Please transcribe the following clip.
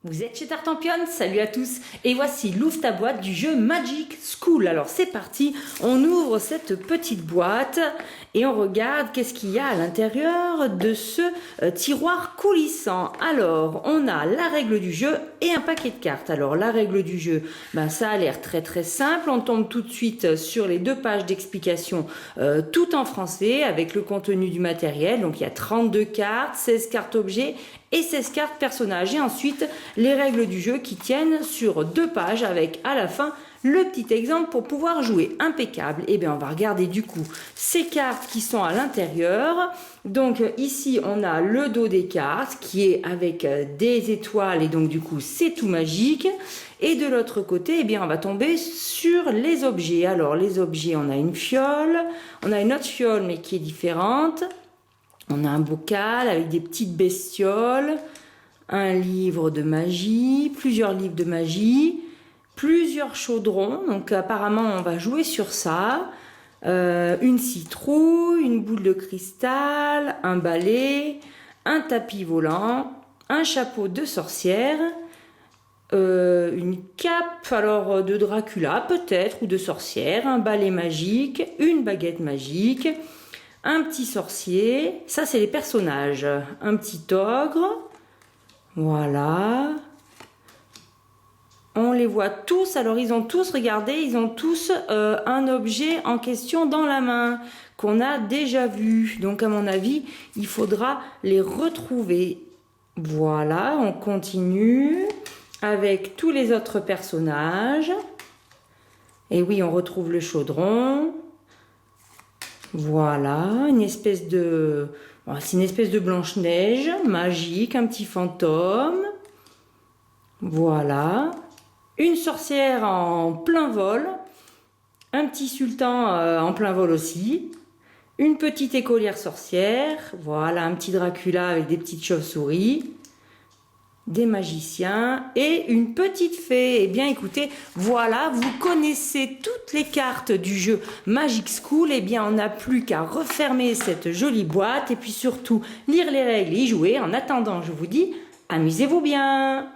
Vous êtes chez Tartampion, salut à tous, et voici l'ouvre ta boîte du jeu Magic School. Alors c'est parti, on ouvre cette petite boîte et on regarde qu'est-ce qu'il y a à l'intérieur de ce tiroir coulissant. Alors on a la règle du jeu et un paquet de cartes. Alors la règle du jeu, ça a l'air très simple, on tombe tout de suite sur les 2 pages d'explication tout en français avec le contenu du matériel. Donc il y a 32 cartes, 16 cartes objets et 16 cartes personnages. Et ensuite, les règles du jeu qui tiennent sur 2 pages avec à la fin le petit exemple pour pouvoir jouer. Impeccable. Et bien, on va regarder du coup ces cartes qui sont à l'intérieur. Donc ici, on a le dos des cartes qui est avec des étoiles et donc du coup, c'est tout magique. Et de l'autre côté, eh bien, on va tomber sur les objets. Alors, les objets, on a une fiole, on a une autre fiole mais qui est différente. On a un bocal avec des petites bestioles, un livre de magie, plusieurs livres de magie, plusieurs chaudrons. Donc apparemment on va jouer sur ça. Une citrouille, une boule de cristal, un balai, un tapis volant, un chapeau de sorcière, une cape alors de Dracula peut-être ou de sorcière, un balai magique, une baguette magique. Un petit sorcier, ça c'est les personnages, un petit ogre, voilà, on les voit tous, alors ils ont tous, regardez, ils ont tous un objet en question dans la main, qu'on a déjà vu, donc à mon avis, il faudra les retrouver. Voilà, on continue avec tous les autres personnages, et oui, on retrouve le chaudron. Voilà, c'est une espèce de Blanche-Neige magique, un petit fantôme. Voilà, une sorcière en plein vol, un petit sultan en plein vol aussi, une petite écolière sorcière, voilà, un petit Dracula avec des petites chauves-souris, des magiciens et une petite fée. Eh bien écoutez, voilà, vous connaissez toutes les cartes du jeu Magic School. Eh bien on n'a plus qu'à refermer cette jolie boîte et puis surtout lire les règles et y jouer. En attendant, je vous dis, amusez-vous bien.